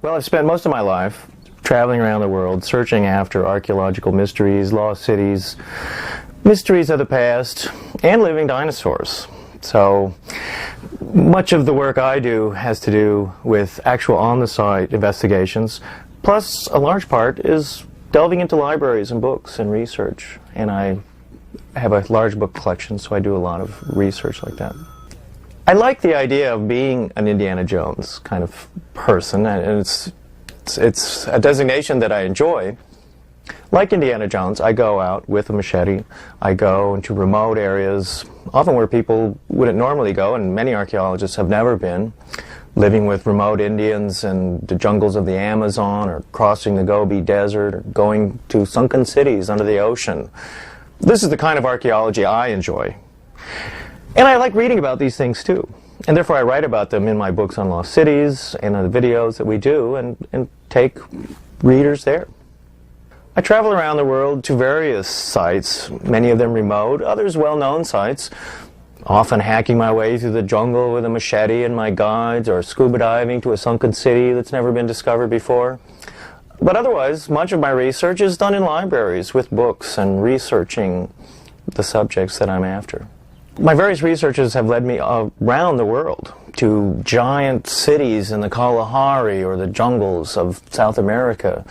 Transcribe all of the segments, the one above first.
Well, I've spent most of my life traveling around the world searching after archaeological mysteries, lost cities, mysteries of the past, and living dinosaurs. So much of the work I do has to do with actual on-the-site investigations, plus a large part is delving into libraries and books and research. And I have a large book collection, so I do a lot of research like that. I like the idea of being an Indiana Jones kind of person, and it's a designation that I enjoy. Like Indiana Jones, I go out with a machete. I go into remote areas, often where people wouldn't normally go, and many archaeologists have never been, living with remote Indians in the jungles of the Amazon, or crossing the Gobi Desert, or going to sunken cities under the ocean. This is the kind of archaeology I enjoy. And I like reading about these things too. And therefore I write about them in my books on lost cities and in the videos that we do and take readers there. I travel around the world to various sites, many of them remote, others well-known sites, often hacking my way through the jungle with a machete and my guides, or scuba diving to a sunken city that's never been discovered before. But otherwise, much of my research is done in libraries with books and researching the subjects that I'm after. My various researches have led me around the world to giant cities in the Kalahari or the jungles of South America,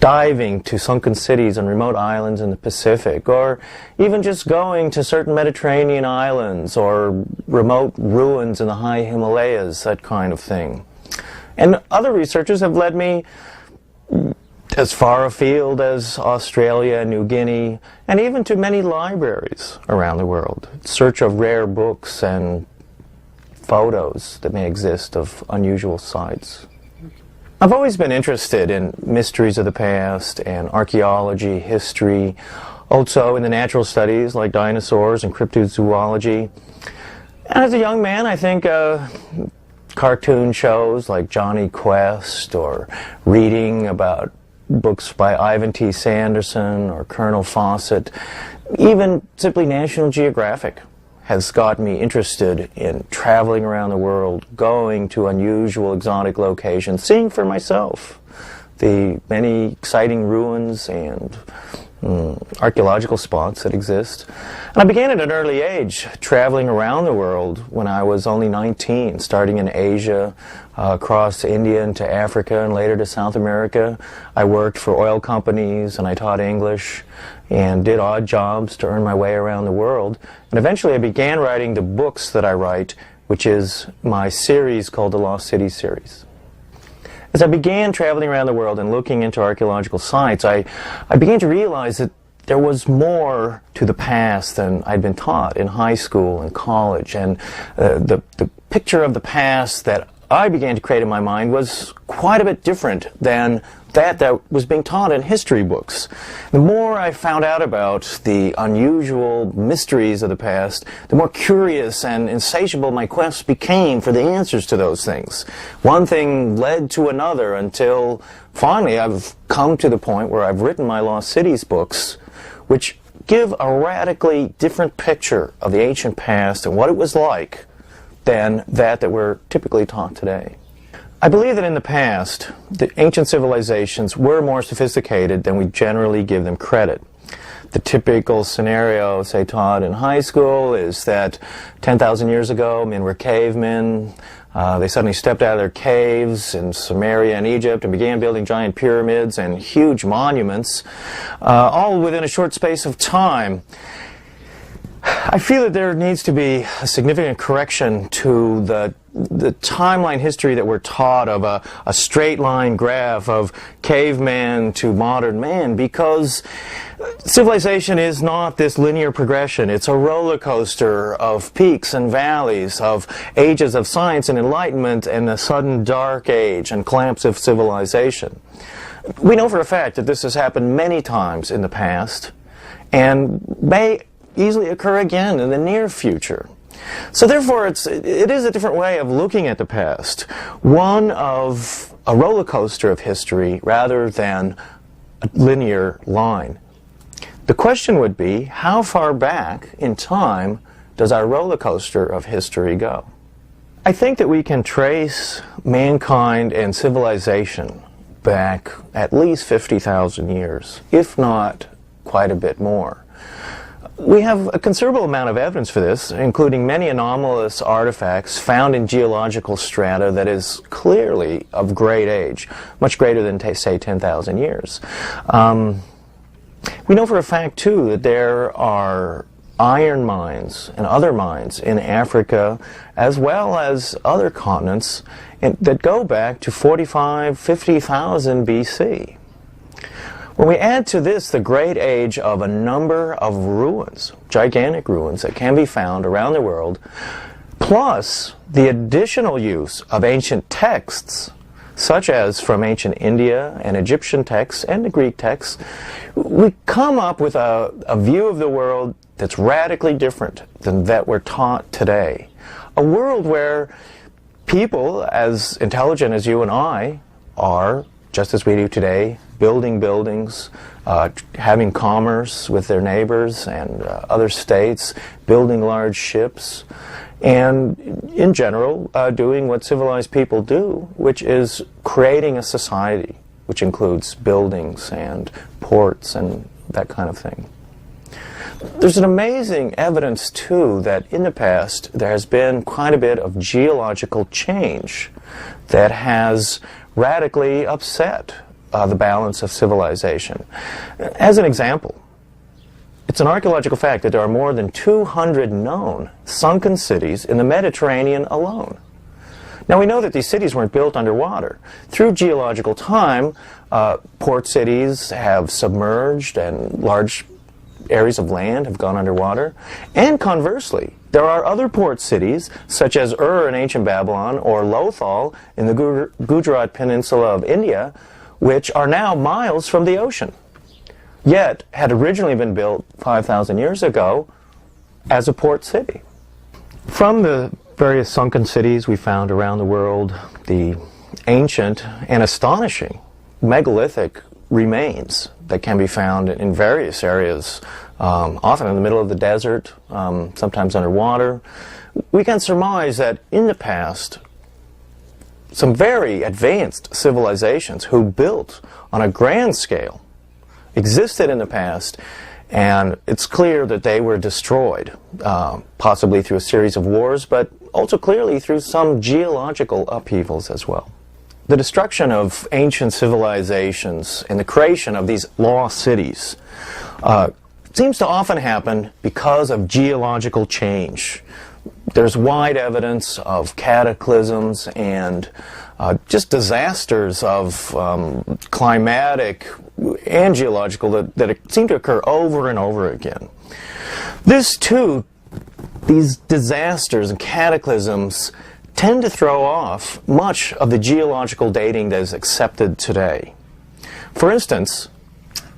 diving to sunken cities on remote islands in the Pacific, or even just going to certain Mediterranean islands or remote ruins in the high Himalayas, that kind of thing. And other researchers have led me as far afield as Australia, New Guinea, and even to many libraries around the world, in search of rare books and photos that may exist of unusual sites. I've always been interested in mysteries of the past and archaeology, history, also in the natural studies like dinosaurs and cryptozoology. And as a young man, I think cartoon shows like Johnny Quest, or reading about books by Ivan T. Sanderson or Colonel Fawcett, even simply National Geographic has got me interested in traveling around the world, going to unusual exotic locations, seeing for myself the many exciting ruins and archaeological spots that exist. And I began at an early age traveling around the world when I was only 19, starting in Asia, across India into Africa, and later to South America. I worked for oil companies, and I taught English, and did odd jobs to earn my way around the world. And eventually I began writing the books that I write, which is my series called the Lost Cities series. As I began traveling around the world and looking into archaeological sites, I began to realize that there was more to the past than I'd been taught in high school and college. And the picture of the past that I began to create in my mind was quite a bit different than that was being taught in history books. The more I found out about the unusual mysteries of the past, the more curious and insatiable my quest became for the answers to those things. One thing led to another until finally I've come to the point where I've written my Lost Cities books, which give a radically different picture of the ancient past and what it was like than that we're typically taught today. I believe that in the past, the ancient civilizations were more sophisticated than we generally give them credit. The typical scenario, say, taught in high school is that 10,000 years ago, men were cavemen. They suddenly stepped out of their caves in Samaria and Egypt and began building giant pyramids and huge monuments, all within a short space of time. I feel that there needs to be a significant correction to the timeline history that we're taught of a straight line graph of caveman to modern man, because civilization is not this linear progression. It's a roller coaster of peaks and valleys, of ages of science and enlightenment and a sudden dark age and collapse of civilization. We know for a fact that this has happened many times in the past and may easily occur again in the near future. So therefore it is a different way of looking at the past, one of a roller coaster of history rather than a linear line. The question would be, how far back in time does our roller coaster of history go? I think that we can trace mankind and civilization back at least 50,000 years, if not quite a bit more. We have a considerable amount of evidence for this, including many anomalous artifacts found in geological strata that is clearly of great age, much greater than, say, 10,000 years. We know for a fact, too, that there are iron mines and other mines in Africa, as well as other continents, that go back to 45,000, 50,000 BC. When we add to this the great age of a number of ruins, gigantic ruins that can be found around the world, plus the additional use of ancient texts, such as from ancient India and Egyptian texts and the Greek texts, we come up with a view of the world that's radically different than that we're taught today. A world where people as intelligent as you and I are, just as we do today, building buildings, having commerce with their neighbors and other states, building large ships, and in general doing what civilized people do, which is creating a society which includes buildings and ports and that kind of thing. There's an amazing evidence, too, that in the past there has been quite a bit of geological change that has radically upset the balance of civilization. As an example, it's an archaeological fact that there are more than 200 known sunken cities in the Mediterranean alone. Now, we know that these cities weren't built underwater. Through geological time, port cities have submerged and large areas of land have gone underwater. And conversely, there are other port cities, such as Ur in ancient Babylon or Lothal in the Gujarat Peninsula of India, which are now miles from the ocean, yet had originally been built 5,000 years ago as a port city. From the various sunken cities we found around the world, the ancient and astonishing megalithic remains that can be found in various areas, often in the middle of the desert, sometimes underwater, we can surmise that in the past, some very advanced civilizations who built on a grand scale existed in the past, and it's clear that they were destroyed, possibly through a series of wars, but also clearly through some geological upheavals as well. The destruction of ancient civilizations and the creation of these lost cities seems to often happen because of geological change. There's wide evidence of cataclysms and just disasters of climatic and geological that seem to occur over and over again. This too, these disasters and cataclysms tend to throw off much of the geological dating that is accepted today. For instance,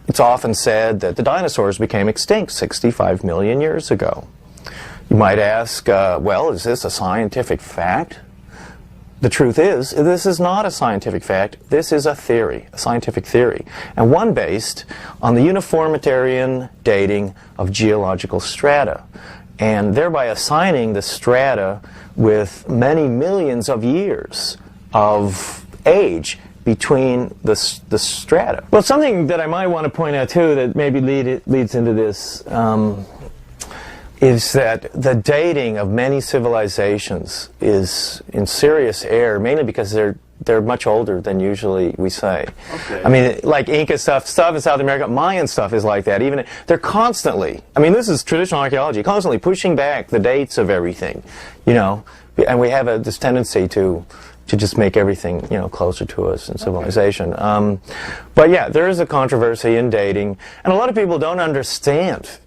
it's often said that the dinosaurs became extinct 65 million years ago. You might ask, well, is this a scientific fact? The truth is, this is not a scientific fact. This is a theory, a scientific theory, and one based on the uniformitarian dating of geological strata, and thereby assigning the strata with many millions of years of age between the strata. Well, something that I might want to point out, too, that maybe leads into this, is that the dating of many civilizations is in serious error, mainly because they're much older than usually we say. Okay. I mean, like Inca stuff in South America, Mayan stuff is like that. Even they're constantly, I mean, this is traditional archaeology, constantly pushing back the dates of everything, you know, and we have this tendency to just make everything, you know, closer to us in civilization. Okay. But yeah, there is a controversy in dating, and a lot of people don't understand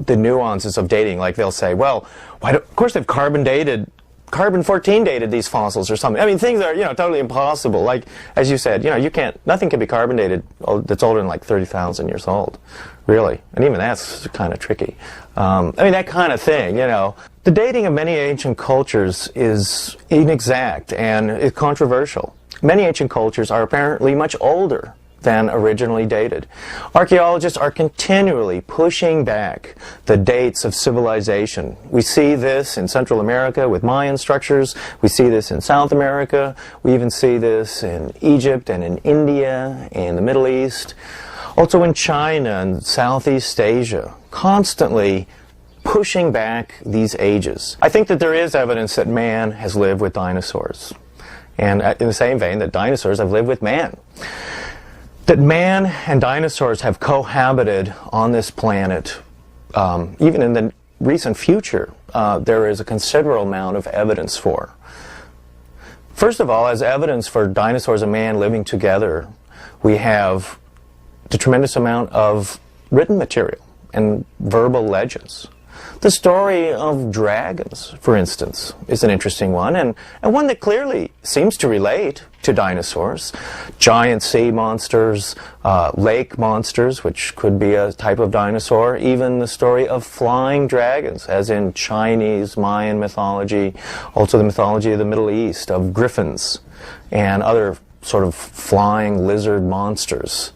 the nuances of dating. Like they'll say, well, of course they've carbon-14 dated these fossils or something. I mean, things are, you know, totally impossible. Like, as you said, you know, nothing can be carbon dated that's older than like 30,000 years old, really. And even that's kind of tricky. I mean, that kind of thing, you know. The dating of many ancient cultures is inexact and is controversial. Many ancient cultures are apparently much older than originally dated. Archaeologists are continually pushing back the dates of civilization. We see this in Central America with Mayan structures. We see this in South America. We even see this in Egypt and in India and the Middle East. Also in China and Southeast Asia. Constantly pushing back these ages. I think that there is evidence that man has lived with dinosaurs. And in the same vein that dinosaurs have lived with man. That man and dinosaurs have cohabited on this planet, even in the recent future, there is a considerable amount of evidence for. First of all, as evidence for dinosaurs and man living together, we have the tremendous amount of written material and verbal legends. The story of dragons, for instance, is an interesting one, and one that clearly seems to relate to dinosaurs. Giant sea monsters, lake monsters, which could be a type of dinosaur, even the story of flying dragons, as in Chinese, Mayan mythology, also the mythology of the Middle East, of griffins, and other sort of flying lizard monsters.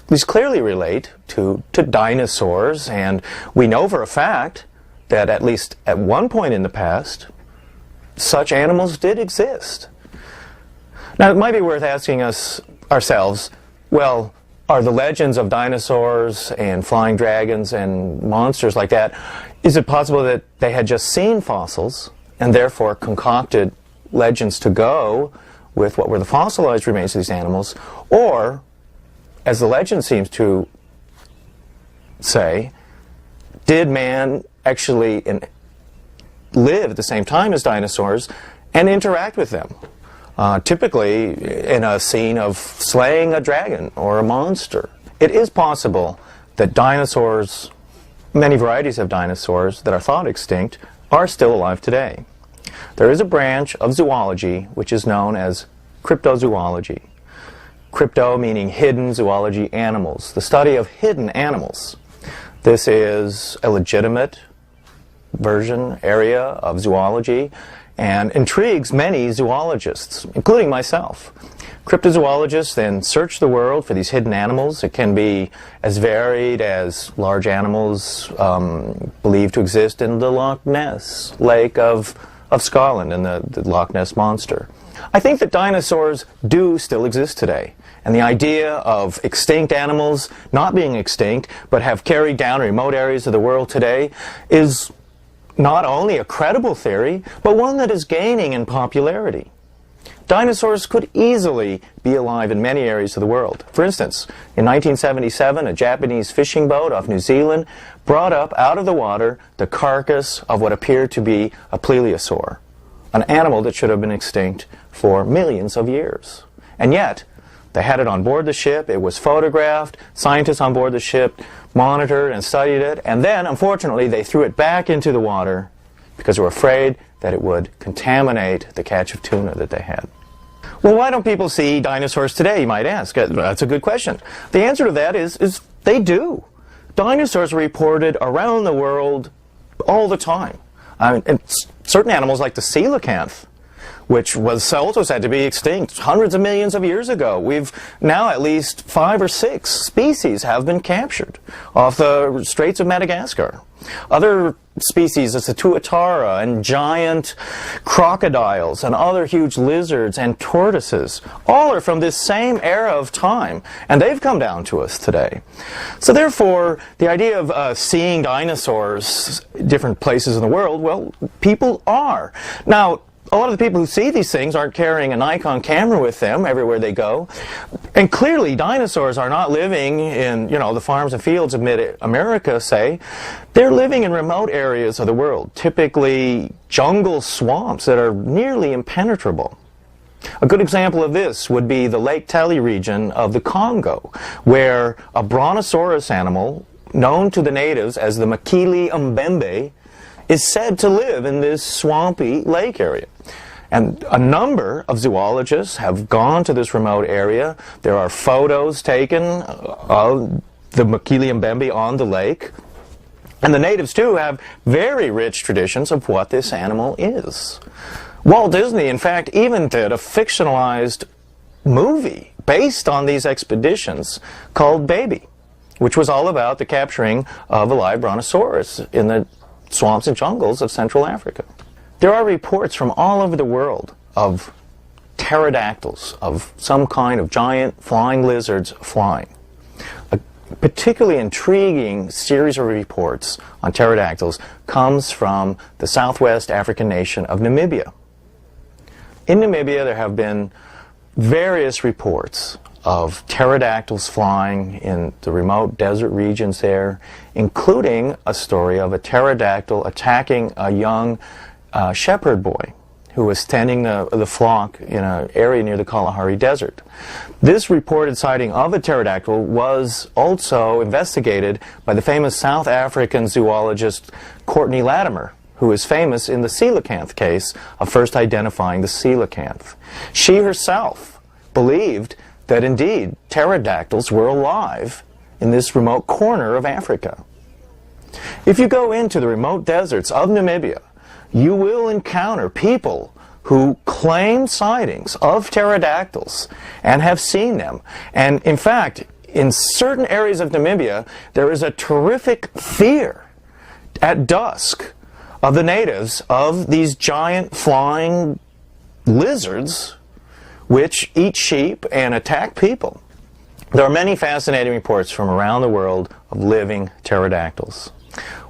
These clearly relate to dinosaurs, and we know for a fact that at least at one point in the past, such animals did exist. Now, it might be worth asking ourselves, well, are the legends of dinosaurs and flying dragons and monsters like that, is it possible that they had just seen fossils and therefore concocted legends to go with what were the fossilized remains of these animals, or, as the legend seems to say, did man actually live at the same time as dinosaurs and interact with them? Typically in a scene of slaying a dragon or a monster. It is possible that dinosaurs, many varieties of dinosaurs that are thought extinct, are still alive today. There is a branch of zoology which is known as cryptozoology. Crypto meaning hidden, zoology, animals. The study of hidden animals. This is a legitimate area of zoology and intrigues many zoologists, including myself. Cryptozoologists then search the world for these hidden animals. It can be as varied as large animals believed to exist in the Loch Ness Lake of Scotland and the Loch Ness Monster. I think that dinosaurs do still exist today. And the idea of extinct animals not being extinct, but have carried down remote areas of the world today, is not only a credible theory, but one that is gaining in popularity. Dinosaurs could easily be alive in many areas of the world. For instance, in 1977, a Japanese fishing boat off New Zealand brought up out of the water the carcass of what appeared to be a plesiosaur, an animal that should have been extinct for millions of years. And yet, they had it on board the ship, it was photographed, scientists on board the ship monitored and studied it, and then, unfortunately, they threw it back into the water because they were afraid that it would contaminate the catch of tuna that they had. Well, why don't people see dinosaurs today, you might ask? That's a good question. The answer to that is they do. Dinosaurs are reported around the world all the time. And certain animals like the coelacanth, which was also said to be extinct hundreds of millions of years ago. We've now at least 5 or 6 species have been captured off the Straits of Madagascar. Other species, as the tuatara and giant crocodiles and other huge lizards and tortoises, all are from this same era of time, and they've come down to us today. So therefore, the idea of seeing dinosaurs in different places in the world, well, people are. Now, a lot of the people who see these things aren't carrying a Nikon camera with them everywhere they go. And clearly, dinosaurs are not living in, the farms and fields of mid-America, say. They're living in remote areas of the world, typically jungle swamps that are nearly impenetrable. A good example of this would be the Lake Tele region of the Congo, where a brontosaurus animal, known to the natives as the Makili Mbembe, is said to live in this swampy lake area. And a number of zoologists have gone to this remote area. There are photos taken of the Makili Mbembe on the lake. And the natives, too, have very rich traditions of what this animal is. Walt Disney, in fact, even did a fictionalized movie based on these expeditions called Baby, which was all about the capturing of a live brontosaurus in the swamps and jungles of Central Africa. There are reports from all over the world of pterodactyls, of some kind of giant flying lizards flying. A particularly intriguing series of reports on pterodactyls comes from the southwest African nation of Namibia. In Namibia, there have been various reports of pterodactyls flying in the remote desert regions there, including a story of a pterodactyl attacking a young shepherd boy who was tending the flock in an area near the Kalahari Desert. This reported sighting of a pterodactyl was also investigated by the famous South African zoologist Courtney Latimer, who is famous in the coelacanth case of first identifying the coelacanth. She herself believed that indeed pterodactyls were alive in this remote corner of Africa. If you go into the remote deserts of Namibia, you will encounter people who claim sightings of pterodactyls and have seen them. And in fact, in certain areas of Namibia, there is a terrific fear at dusk of the natives of these giant flying lizards which eat sheep and attack people. There are many fascinating reports from around the world of living pterodactyls.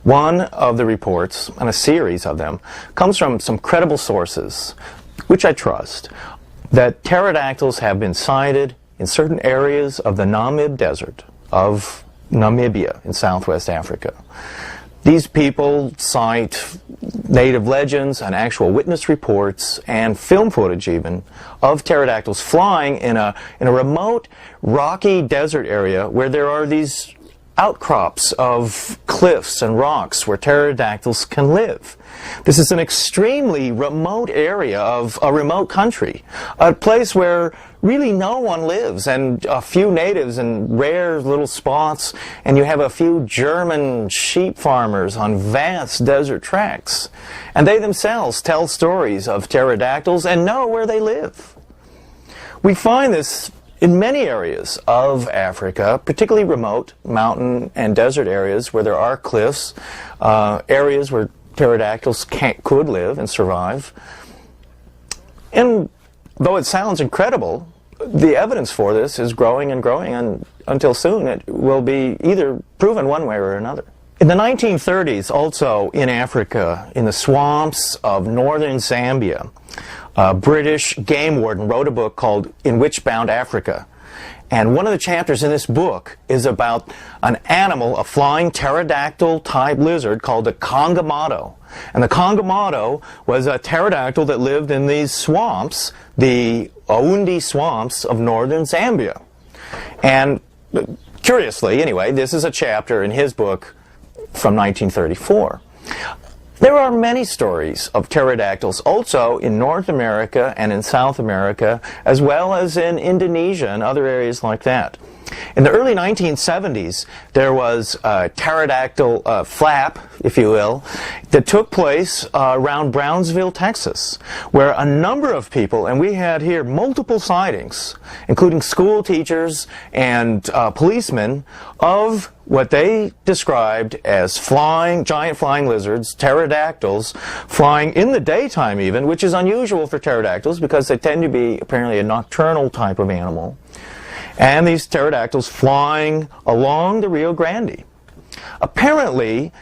One of the reports, and a series of them, comes from some credible sources, which I trust, that pterodactyls have been sighted in certain areas of the Namib Desert of Namibia in southwest Africa. These people cite native legends and actual witness reports and film footage even of pterodactyls flying in a remote rocky desert area where there are these outcrops of cliffs and rocks where pterodactyls can live. This is an extremely remote area of a remote country, a place where really no one lives, and a few natives in rare little spots, and you have a few German sheep farmers on vast desert tracts. And they themselves tell stories of pterodactyls and know where they live. We find this in many areas of Africa, particularly remote mountain and desert areas where there are cliffs, areas where pterodactyls could live and survive. And though it sounds incredible, the evidence for this is growing and growing, and until soon it will be either proven one way or another. In the 1930s, also in Africa, in the swamps of northern Zambia, a British game warden wrote a book called In Witch-Bound Africa. And one of the chapters in this book is about an animal, a flying pterodactyl-type lizard called the Kongamato. And the Kongamato was a pterodactyl that lived in these swamps, the Oundi swamps of northern Zambia. And curiously, anyway, this is a chapter in his book from 1934. There are many stories of pterodactyls also in North America and in South America, as well as in Indonesia and other areas like that. In the early 1970s, there was a pterodactyl flap, if you will, that took place around Brownsville, Texas, where a number of people, and we had here multiple sightings, including school teachers and policemen, of what they described as giant flying lizards, pterodactyls, flying in the daytime even, which is unusual for pterodactyls because they tend to be apparently a nocturnal type of animal. And these pterodactyls flying along the Rio Grande. Apparently,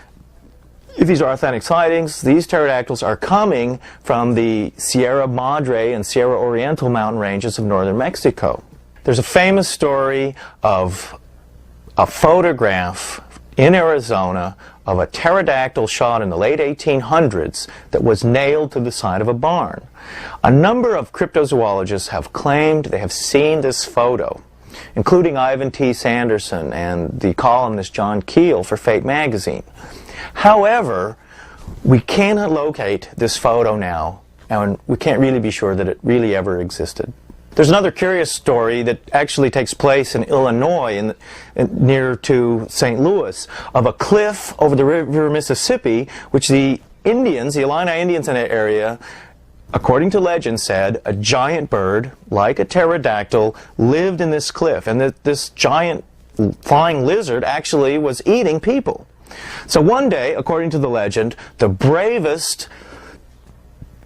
if these are authentic sightings, these pterodactyls are coming from the Sierra Madre and Sierra Oriental mountain ranges of northern Mexico. There's a famous story of a photograph in Arizona of a pterodactyl shot in the late 1800s that was nailed to the side of a barn. A number of cryptozoologists have claimed they have seen this photo, including Ivan T. Sanderson and the columnist John Keel for Fate magazine. However, we cannot locate this photo now, and we can't really be sure that it really ever existed. There's another curious story that actually takes place in Illinois, near to St. Louis, of a cliff over the river Mississippi, which the Indians, the Illini Indians in that area, according to legend, said a giant bird, like a pterodactyl, lived in this cliff, and that this giant flying lizard actually was eating people. So one day, according to the legend, the bravest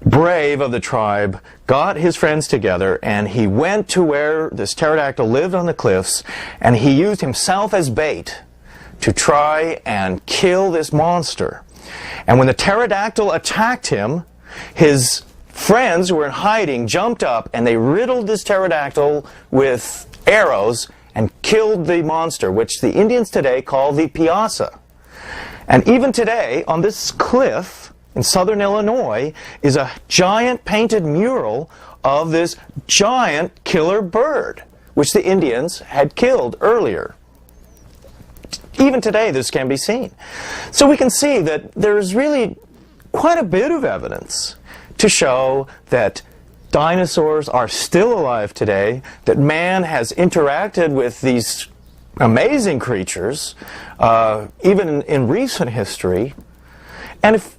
brave of the tribe got his friends together, and he went to where this pterodactyl lived on the cliffs, and he used himself as bait to try and kill this monster. And when the pterodactyl attacked him, his friends who were in hiding jumped up, and they riddled this pterodactyl with arrows and killed the monster, which the Indians today call the piazza. And even today, on this cliff in southern Illinois, is a giant painted mural of this giant killer bird, which the Indians had killed earlier. Even today, this can be seen. So we can see that there's really quite a bit of evidence to show that dinosaurs are still alive today, that man has interacted with these amazing creatures, even in recent history. And if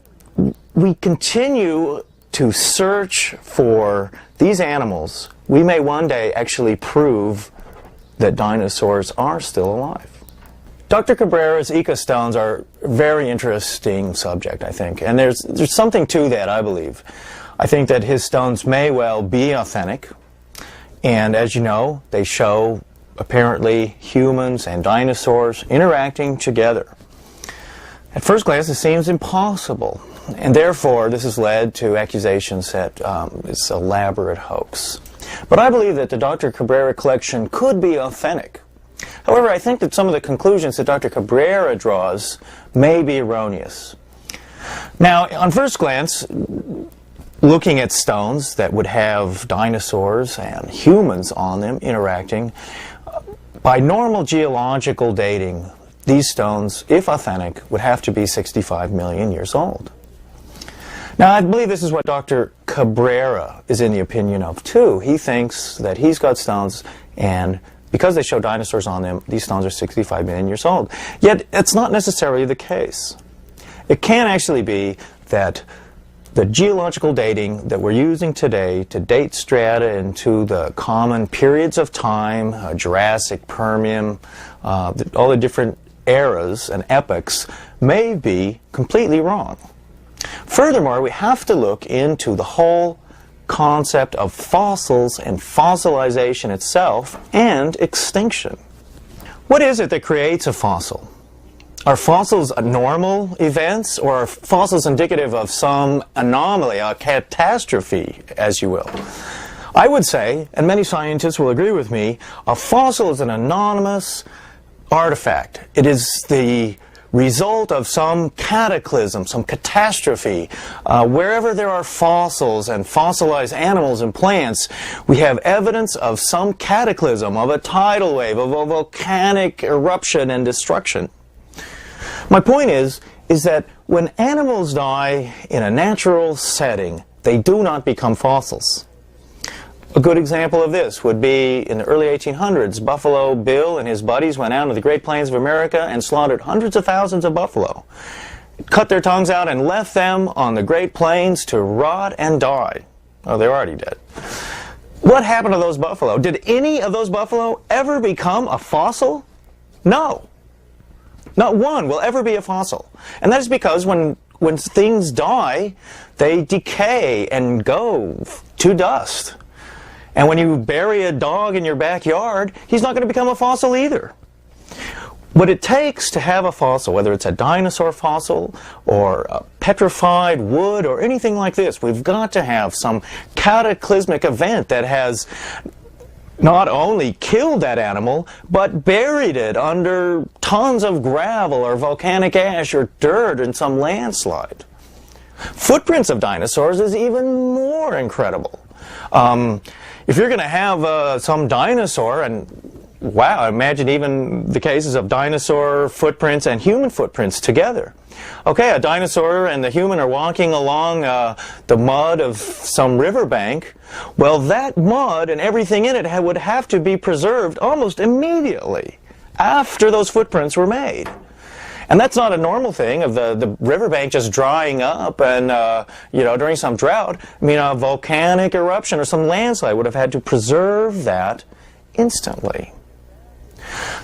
we continue to search for these animals, we may one day actually prove that dinosaurs are still alive. Dr. Cabrera's ecostones are a very interesting subject, I think, and there's something to that, I believe. I think that his stones may well be authentic, and as you know, they show apparently humans and dinosaurs interacting together. At first glance, it seems impossible, and therefore this has led to accusations that it's an elaborate hoax. But I believe that the Dr. Cabrera collection could be authentic. However, I think that some of the conclusions that Dr. Cabrera draws may be erroneous. Now, on first glance, looking at stones that would have dinosaurs and humans on them interacting, by normal geological dating, these stones, if authentic, would have to be 65 million years old. Now, I believe this is what Dr. Cabrera is in the opinion of, too. He thinks that he's got stones, and because they show dinosaurs on them, these stones are 65 million years old. Yet, it's not necessarily the case. It can actually be that the geological dating that we're using today to date strata into the common periods of time, Jurassic, Permian, all the different eras and epochs, may be completely wrong. Furthermore, we have to look into the whole concept of fossils and fossilization itself and extinction. What is it that creates a fossil? Are fossils normal events, or are fossils indicative of some anomaly, a catastrophe, as you will? I would say, and many scientists will agree with me, a fossil is an anonymous artifact. It is the result of some cataclysm, some catastrophe. Wherever there are fossils and fossilized animals and plants, we have evidence of some cataclysm, of a tidal wave, of a volcanic eruption and destruction. My point is that when animals die in a natural setting, they do not become fossils. A good example of this would be in the early 1800s, Buffalo Bill and his buddies went out to the Great Plains of America and slaughtered hundreds of thousands of buffalo, cut their tongues out and left them on the Great Plains to rot and die. Oh, they're already dead. What happened to those buffalo? Did any of those buffalo ever become a fossil? No. Not one will ever be a fossil. And that is because when things die, they decay and go to dust. And when you bury a dog in your backyard, he's not going to become a fossil either. What it takes to have a fossil, whether it's a dinosaur fossil or a petrified wood or anything like this, we've got to have some cataclysmic event that has not only killed that animal, but buried it under tons of gravel or volcanic ash or dirt in some landslide. Footprints of dinosaurs is even more incredible. If you're going to have some dinosaur, and wow, imagine even the cases of dinosaur footprints and human footprints together. Okay, a dinosaur and the human are walking along the mud of some riverbank. Well, that mud and everything in it would have to be preserved almost immediately after those footprints were made. And that's not a normal thing of the riverbank just drying up and, during some drought. I mean, a volcanic eruption or some landslide would have had to preserve that instantly.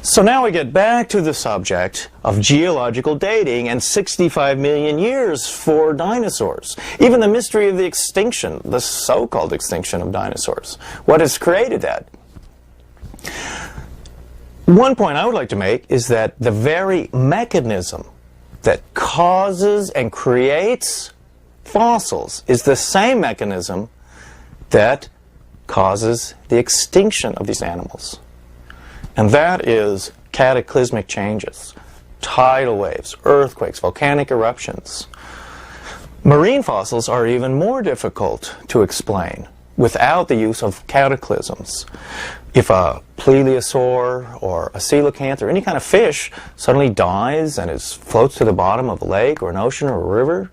So now we get back to the subject of geological dating and 65 million years for dinosaurs. Even the mystery of the extinction, the so-called extinction of dinosaurs. What has created that? One point I would like to make is that the very mechanism that causes and creates fossils is the same mechanism that causes the extinction of these animals. And that is cataclysmic changes, tidal waves, earthquakes, volcanic eruptions. Marine fossils are even more difficult to explain without the use of cataclysms. If a plesiosaur or a coelacanth or any kind of fish suddenly dies and floats to the bottom of a lake or an ocean or a river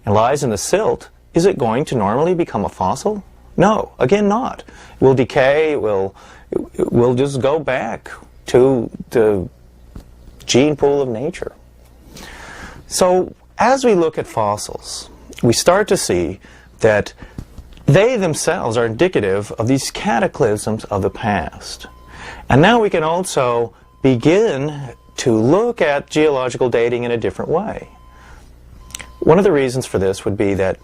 and lies in the silt, is it going to normally become a fossil? No, again not. It will decay, it will just go back to the gene pool of nature. So as we look at fossils, we start to see that they themselves are indicative of these cataclysms of the past. And now we can also begin to look at geological dating in a different way. One of the reasons for this would be that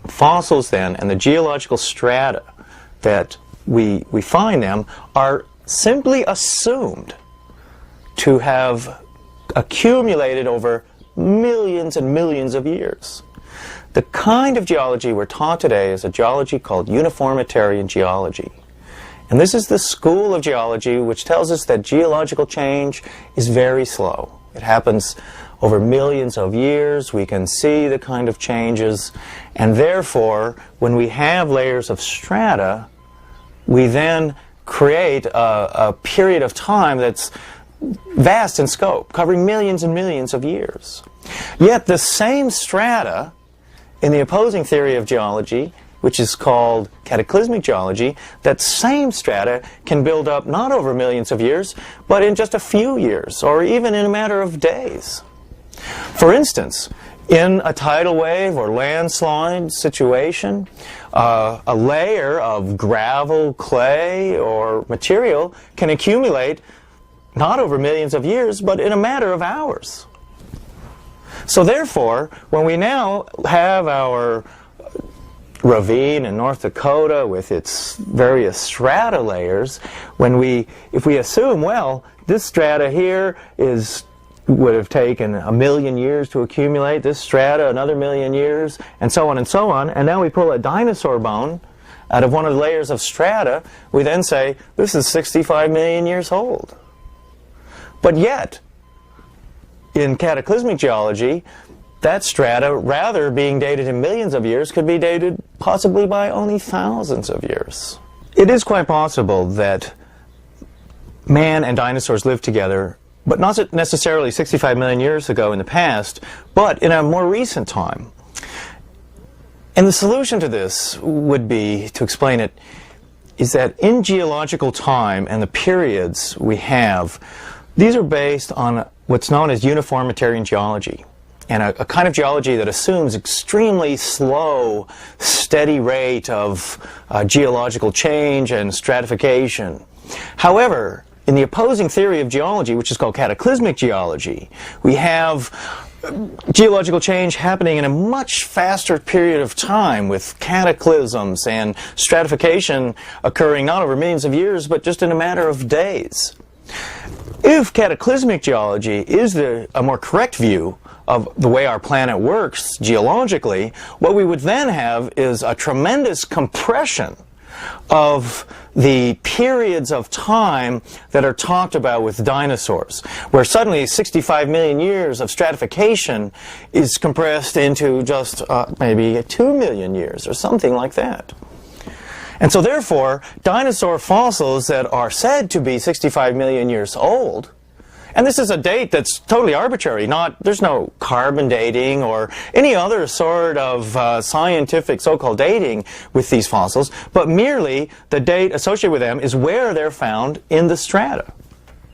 fossils then and the geological strata that we find them are simply assumed to have accumulated over millions and millions of years. The kind of geology we're taught today is a geology called uniformitarian geology. And this is the school of geology which tells us that geological change is very slow. It happens over millions of years. We can see the kind of changes. And therefore, when we have layers of strata, we then create a period of time that's vast in scope, covering millions and millions of years. Yet the same strata in the opposing theory of geology, which is called cataclysmic geology, that same strata can build up not over millions of years, but in just a few years, or even in a matter of days. For instance, in a tidal wave or landslide situation, a layer of gravel, clay, or material can accumulate not over millions of years, but in a matter of hours. So therefore, when we now have our ravine in North Dakota with its various strata layers, if we assume, well, this strata here would have taken 1 million years to accumulate, this strata another 1 million years, and so on, and now we pull a dinosaur bone out of one of the layers of strata, we then say, this is 65 million years old. But yet, in cataclysmic geology, that strata, rather being dated in millions of years, could be dated possibly by only thousands of years. It is quite possible that man and dinosaurs lived together, but not necessarily 65 million years ago in the past, but in a more recent time. And the solution to this would be, to explain it, is that in geological time and the periods we have, these are based on what's known as uniformitarian geology, and a kind of geology that assumes extremely slow, steady rate of geological change and stratification. However, in the opposing theory of geology, which is called cataclysmic geology, we have geological change happening in a much faster period of time, with cataclysms and stratification occurring not over millions of years, but just in a matter of days. If cataclysmic geology is a more correct view of the way our planet works geologically, what we would then have is a tremendous compression of the periods of time that are talked about with dinosaurs, where suddenly 65 million years of stratification is compressed into just maybe 2 million years or something like that. And so therefore, dinosaur fossils that are said to be 65 million years old, and this is a date that's totally arbitrary, there's no carbon dating or any other sort of scientific so-called dating with these fossils, but merely the date associated with them is where they're found in the strata.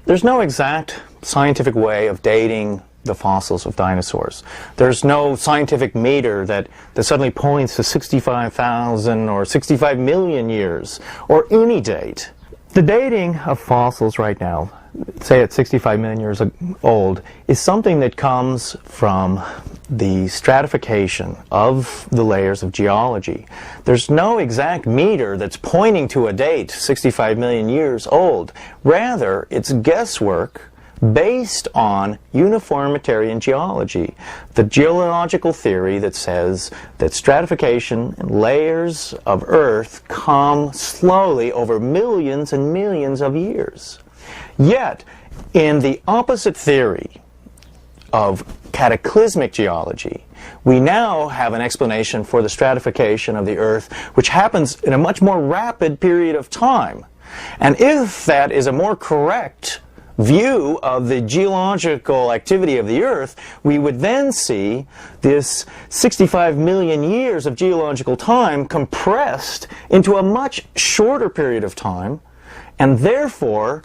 There's no exact scientific way of dating the fossils of dinosaurs. There's no scientific meter that suddenly points to 65,000 or 65 million years, or any date. The dating of fossils right now, say at 65 million years old, is something that comes from the stratification of the layers of geology. There's no exact meter that's pointing to a date 65 million years old. Rather, it's guesswork based on uniformitarian geology, the geological theory that says that stratification and layers of Earth come slowly over millions and millions of years. Yet, in the opposite theory of cataclysmic geology, we now have an explanation for the stratification of the Earth, which happens in a much more rapid period of time. And if that is a more correct view of the geological activity of the Earth, we would then see this 65 million years of geological time compressed into a much shorter period of time, and therefore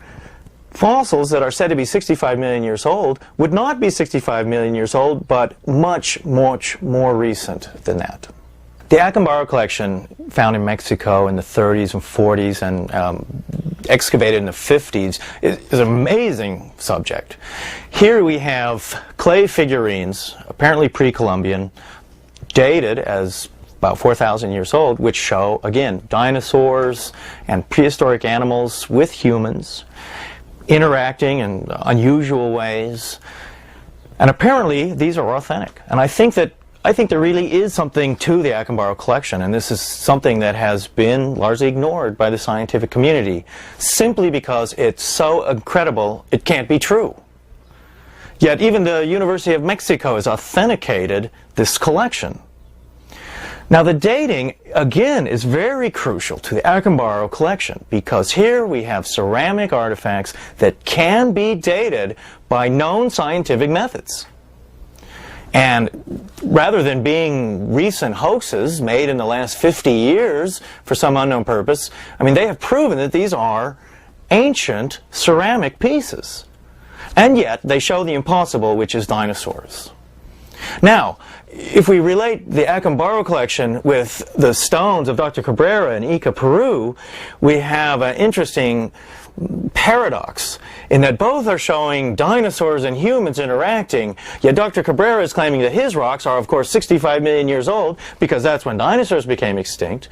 fossils that are said to be 65 million years old would not be 65 million years old, but much, much more recent than that. The Acambaro collection, found in Mexico in the 30s and 40s and excavated in the 50s, is an amazing subject. Here we have clay figurines, apparently pre-Columbian, dated as about 4,000 years old, which show, again, dinosaurs and prehistoric animals with humans interacting in unusual ways. And apparently these are authentic. And I think there really is something to the Acambaro collection, and this is something that has been largely ignored by the scientific community, simply because it's so incredible it can't be true. Yet even the University of Mexico has authenticated this collection. Now the dating, again, is very crucial to the Acambaro collection, because here we have ceramic artifacts that can be dated by known scientific methods. And rather than being recent hoaxes made in the last 50 years for some unknown purpose, I mean, they have proven that these are ancient ceramic pieces. And yet, they show the impossible, which is dinosaurs. Now, if we relate the Acambaro collection with the stones of Dr. Cabrera in Ica, Peru, we have an interesting paradox in that both are showing dinosaurs and humans interacting, yet Dr. Cabrera is claiming that his rocks are, of course, 65 million years old, because that's when dinosaurs became extinct.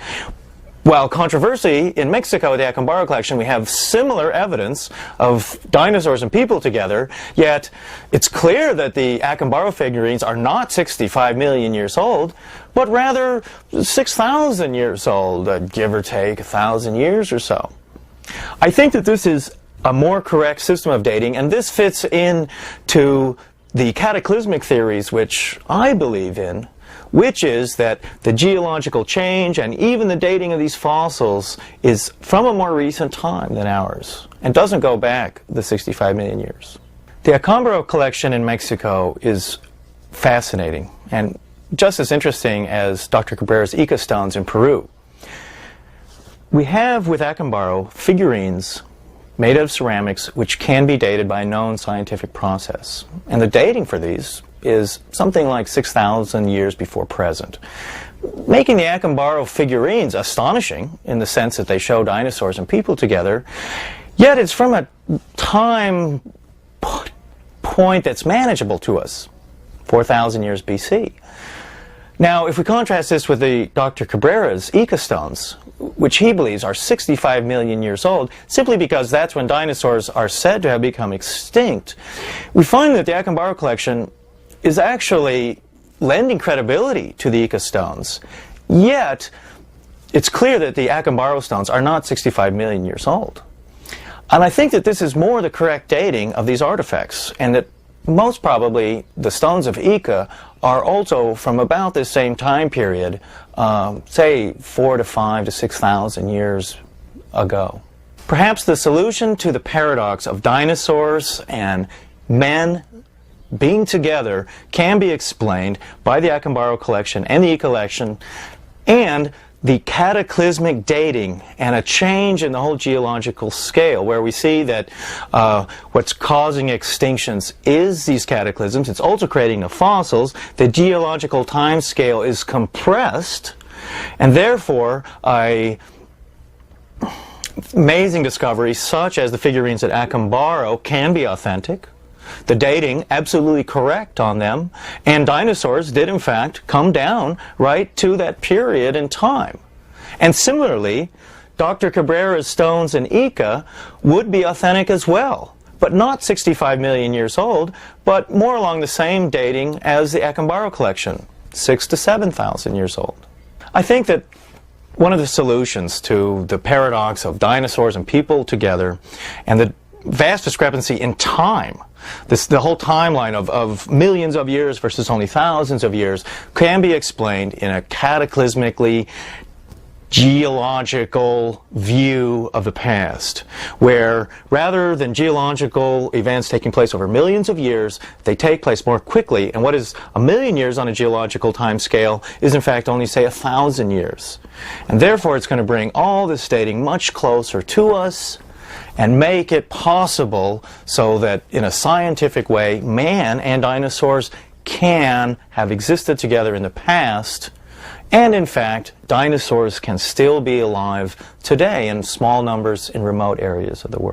While controversy in Mexico, the Acambaro collection, we have similar evidence of dinosaurs and people together, yet it's clear that the Acambaro figurines are not 65 million years old, but rather 6,000 years old, give or take 1,000 years or so. I think that this is a more correct system of dating, and this fits into the cataclysmic theories which I believe in, which is that the geological change and even the dating of these fossils is from a more recent time than ours and doesn't go back the 65 million years. The Acambaro collection in Mexico is fascinating and just as interesting as Dr. Cabrera's Ica stones in Peru. We have with Acambaro figurines made out of ceramics which can be dated by a known scientific process. And the dating for these is something like 6,000 years before present, making the Acambaro figurines astonishing in the sense that they show dinosaurs and people together, yet it's from a time point that's manageable to us, 4,000 years BC. Now, if we contrast this with the Dr. Cabrera's Ica stones, which he believes are 65 million years old, simply because that's when dinosaurs are said to have become extinct, we find that the Acambaro collection is actually lending credibility to the Ica stones. Yet, it's clear that the Acambaro stones are not 65 million years old. And I think that this is more the correct dating of these artifacts, and that most probably the stones of Ica are also from about the same time period, say 4 to 5 to 6,000 years ago. Perhaps the solution to the paradox of dinosaurs and men being together can be explained by the Acambaro collection and the Ica collection, and the cataclysmic dating and a change in the whole geological scale, where we see that what's causing extinctions is these cataclysms. It's also creating the fossils. The geological time scale is compressed, and therefore amazing discoveries such as the figurines at Acambaro can be authentic. The dating absolutely correct on them, and dinosaurs did in fact come down right to that period in time. And similarly, Dr. Cabrera's stones in Ica would be authentic as well, but not 65 million years old, but more along the same dating as the Acambaro collection, 6,000 to 7,000 years old. I think that one of the solutions to the paradox of dinosaurs and people together and the vast discrepancy in time, the whole timeline of millions of years versus only thousands of years, can be explained in a cataclysmically geological view of the past, where rather than geological events taking place over millions of years, they take place more quickly, and what is a million years on a geological time scale is in fact only, say, 1,000 years. And therefore it's going to bring all this dating much closer to us and make it possible so that in a scientific way man and dinosaurs can have existed together in the past, and in fact dinosaurs can still be alive today in small numbers in remote areas of the world.